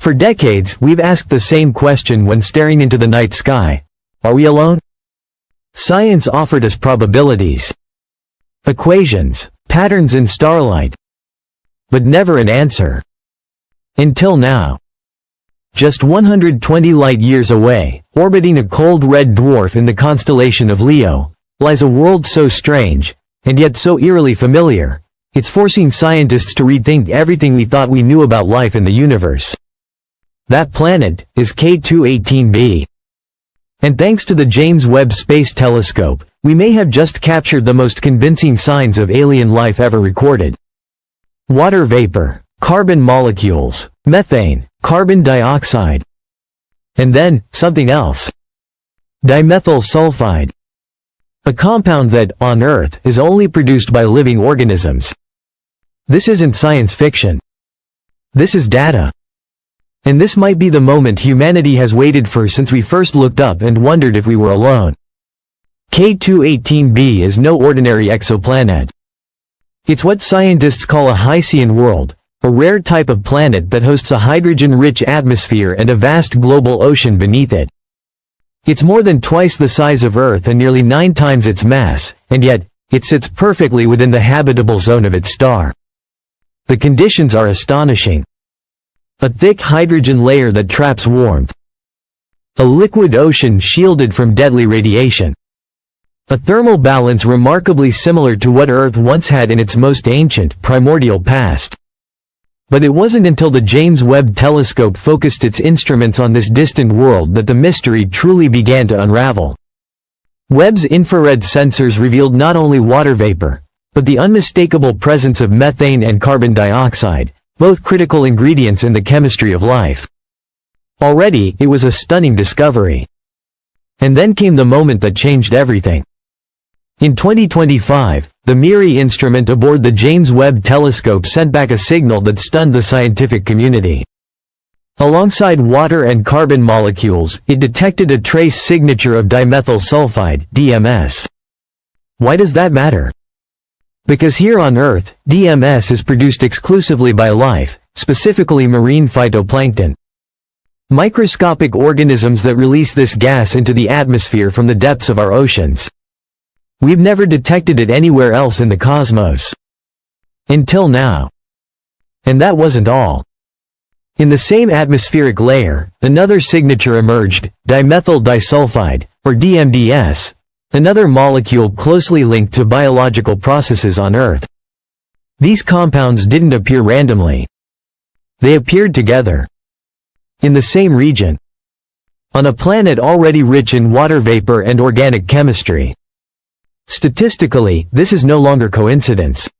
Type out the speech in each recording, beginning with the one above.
For decades, we've asked the same question when staring into the night sky. Are we alone? Science offered us probabilities, equations, patterns in starlight, but never an answer. Until now. Just 120 light-years away, orbiting a cold red dwarf in the constellation of Leo, lies a world so strange, and yet so eerily familiar, it's forcing scientists to rethink everything we thought we knew about life in the universe. That planet is K2-18B. And thanks to the James Webb Space Telescope, we may have just captured the most convincing signs of alien life ever recorded. Water vapor, carbon molecules, methane, carbon dioxide. And then, something else. Dimethyl sulfide. A compound that, on Earth, is only produced by living organisms. This isn't science fiction. This is data. And this might be the moment humanity has waited for since we first looked up and wondered if we were alone. K2-18b is no ordinary exoplanet. It's what scientists call a Hycean world, a rare type of planet that hosts a hydrogen-rich atmosphere and a vast global ocean beneath it. It's more than twice the size of Earth and nearly 9 times its mass, and yet, it sits perfectly within the habitable zone of its star. The conditions are astonishing. A thick hydrogen layer that traps warmth. A liquid ocean shielded from deadly radiation. A thermal balance remarkably similar to what Earth once had in its most ancient, primordial past. But it wasn't until the James Webb Telescope focused its instruments on this distant world that the mystery truly began to unravel. Webb's infrared sensors revealed not only water vapor, but the unmistakable presence of methane and carbon dioxide, both critical ingredients in the chemistry of life. Already, it was a stunning discovery. And then came the moment that changed everything. In 2025, the MIRI instrument aboard the James Webb Telescope sent back a signal that stunned the scientific community. Alongside water and carbon molecules, it detected a trace signature of dimethyl sulfide, DMS. Why does that matter? Because here on Earth, DMS is produced exclusively by life, specifically marine phytoplankton. Microscopic organisms that release this gas into the atmosphere from the depths of our oceans. We've never detected it anywhere else in the cosmos. Until now. And that wasn't all. In the same atmospheric layer, another signature emerged, dimethyl disulfide, or DMDS, another molecule closely linked to biological processes on Earth. These compounds didn't appear randomly. They appeared together. In the same region. On a planet already rich in water vapor and organic chemistry. Statistically, this is no longer coincidence.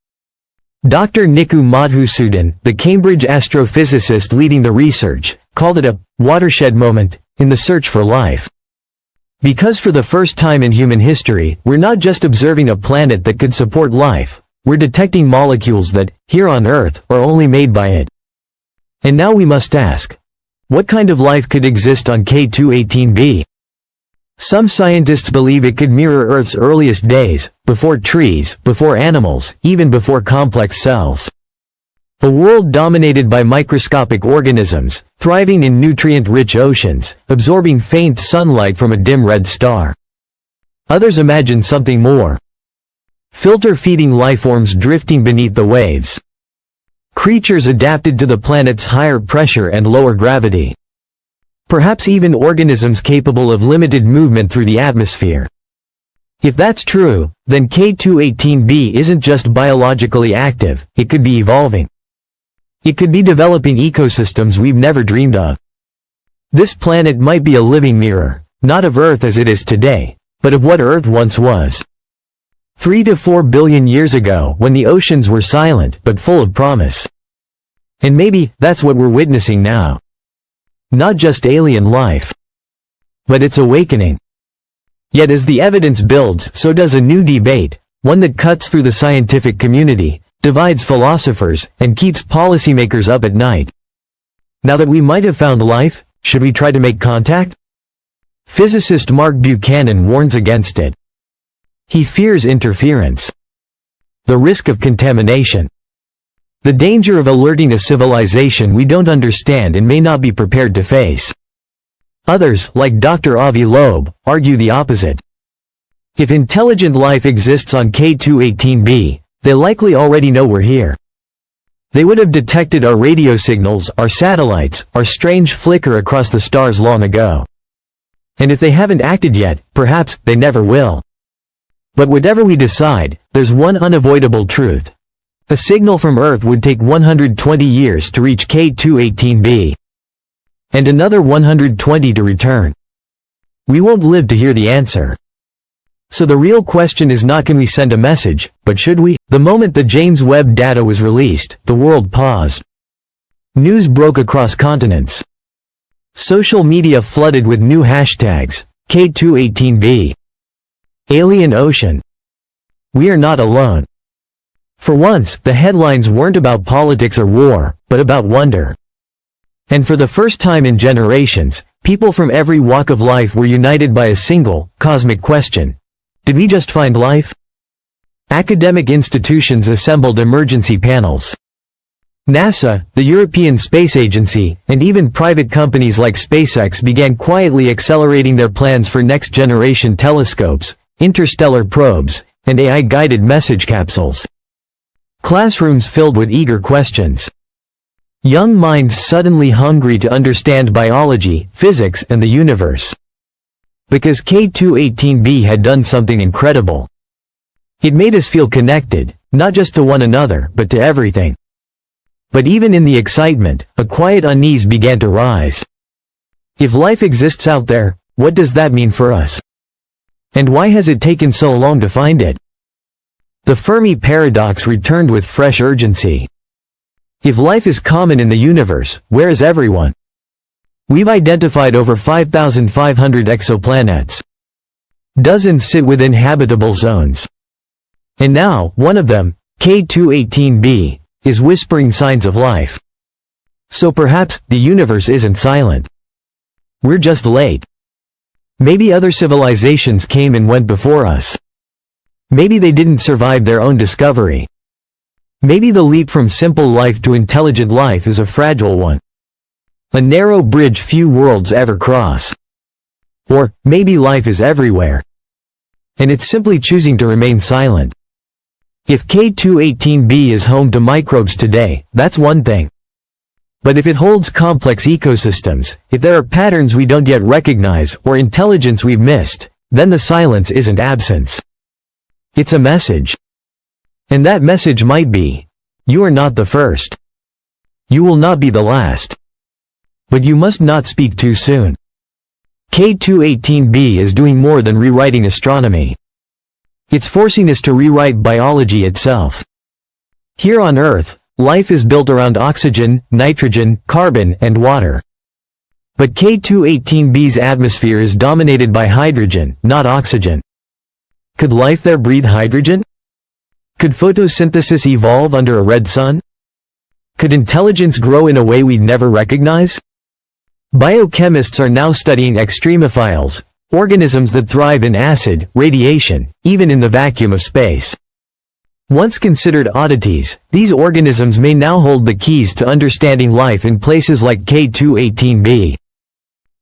Dr. Niku Madhusudan, the Cambridge astrophysicist leading the research, called it a watershed moment in the search for life. Because for the first time in human history, we're not just observing a planet that could support life, we're detecting molecules that, here on Earth, are only made by it. And now we must ask, what kind of life could exist on K2-18b? Some scientists believe it could mirror Earth's earliest days, before trees, before animals, even before complex cells. A world dominated by microscopic organisms, thriving in nutrient-rich oceans, absorbing faint sunlight from a dim red star. Others imagine something more. Filter-feeding lifeforms drifting beneath the waves. Creatures adapted to the planet's higher pressure and lower gravity. Perhaps even organisms capable of limited movement through the atmosphere. If that's true, then K2-18b isn't just biologically active, it could be evolving. It could be developing ecosystems we've never dreamed of. This planet might be a living mirror, not of Earth as it is today, but of what Earth once was. 3 to 4 billion years ago when the oceans were silent but full of promise. And maybe that's what we're witnessing now. Not just alien life, but its awakening. Yet as the evidence builds, so does a new debate, one that cuts through the scientific community, divides philosophers, and keeps policymakers up at night. Now that we might have found life, should we try to make contact? Physicist Mark Buchanan warns against it. He fears interference. The risk of contamination. The danger of alerting a civilization we don't understand and may not be prepared to face. Others, like Dr. Avi Loeb, argue the opposite. If intelligent life exists on K2-18B, they likely already know we're here. They would have detected our radio signals, our satellites, our strange flicker across the stars long ago. And if they haven't acted yet, perhaps they never will. But whatever we decide, there's one unavoidable truth. A signal from Earth would take 120 years to reach K2-18B. And another 120 to return. We won't live to hear the answer. So the real question is not can we send a message, but should we? The moment the James Webb data was released, the world paused. News broke across continents. Social media flooded with new hashtags, K2-18B. Alien Ocean. We are not alone. For once, the headlines weren't about politics or war, but about wonder. And for the first time in generations, people from every walk of life were united by a single, cosmic question. Did we just find life? Academic institutions assembled emergency panels. NASA, the European Space Agency, and even private companies like SpaceX began quietly accelerating their plans for next-generation telescopes, interstellar probes, and AI-guided message capsules. Classrooms filled with eager questions. Young minds suddenly hungry to understand biology, physics, and the universe. Because K2-18B had done something incredible. It made us feel connected, not just to one another, but to everything. But even in the excitement, a quiet unease began to rise. If life exists out there, what does that mean for us? And why has it taken so long to find it? The Fermi paradox returned with fresh urgency. If life is common in the universe, where is everyone? We've identified over 5,500 exoplanets. Dozens sit within habitable zones. And now, one of them, K2-18B, is whispering signs of life. So perhaps, the universe isn't silent. We're just late. Maybe other civilizations came and went before us. Maybe they didn't survive their own discovery. Maybe the leap from simple life to intelligent life is a fragile one. A narrow bridge few worlds ever cross. Or, maybe life is everywhere. And it's simply choosing to remain silent. If K2-18B is home to microbes today, that's one thing. But if it holds complex ecosystems, if there are patterns we don't yet recognize or intelligence we've missed, then the silence isn't absence. It's a message. And that message might be, you are not the first. You will not be the last. But you must not speak too soon. K2-18B is doing more than rewriting astronomy. It's forcing us to rewrite biology itself. Here on Earth, life is built around oxygen, nitrogen, carbon, and water. But K2-18B's atmosphere is dominated by hydrogen, not oxygen. Could life there breathe hydrogen? Could photosynthesis evolve under a red sun? Could intelligence grow in a way we'd never recognize? Biochemists are now studying extremophiles, organisms that thrive in acid, radiation, even in the vacuum of space. Once considered oddities, these organisms may now hold the keys to understanding life in places like K2-18B.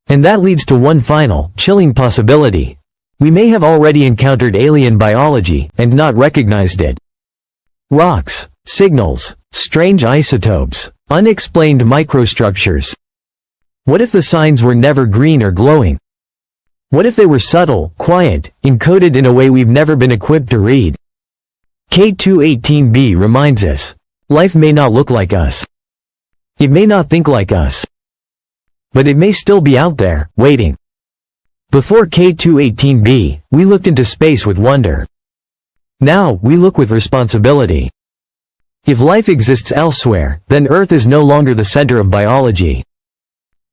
And that leads to one final, chilling possibility. We may have already encountered alien biology, and not recognized it. Rocks, signals, strange isotopes, unexplained microstructures. What if the signs were never green or glowing? What if they were subtle, quiet, encoded in a way we've never been equipped to read? K2-18B reminds us, life may not look like us. It may not think like us. But it may still be out there, waiting. Before K2-18B, we looked into space with wonder. Now, we look with responsibility. If life exists elsewhere, then Earth is no longer the center of biology.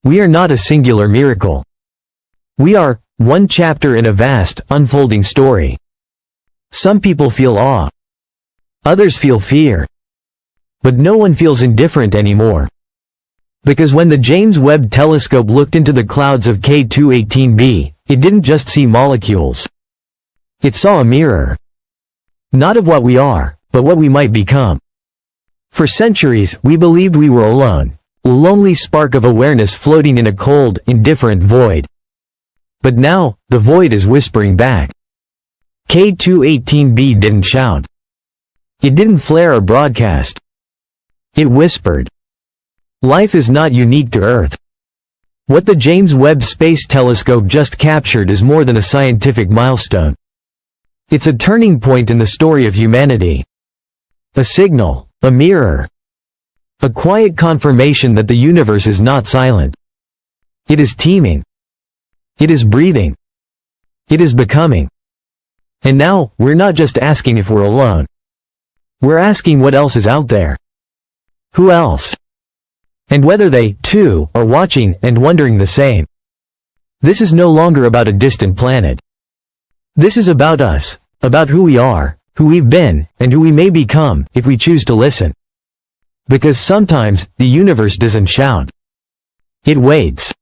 We are not a singular miracle. We are one chapter in a vast, unfolding story. Some people feel awe. Others feel fear. But no one feels indifferent anymore. Because when the James Webb Telescope looked into the clouds of K2-18B, it didn't just see molecules. It saw a mirror. Not of what we are, but what we might become. For centuries, we believed we were alone, a lonely spark of awareness floating in a cold, indifferent void. But now, the void is whispering back. K2-18B didn't shout. It didn't flare or broadcast. It whispered. Life is not unique to Earth. What the James Webb Space Telescope just captured is more than a scientific milestone. It's a turning point in the story of humanity. A signal, a mirror. A quiet confirmation that the universe is not silent. It is teeming. It is breathing. It is becoming. And now, we're not just asking if we're alone. We're asking what else is out there. Who else? And whether they, too, are watching and wondering the same. This is no longer about a distant planet. This is about us, about who we are, who we've been, and who we may become, if we choose to listen. Because sometimes, the universe doesn't shout. It waits.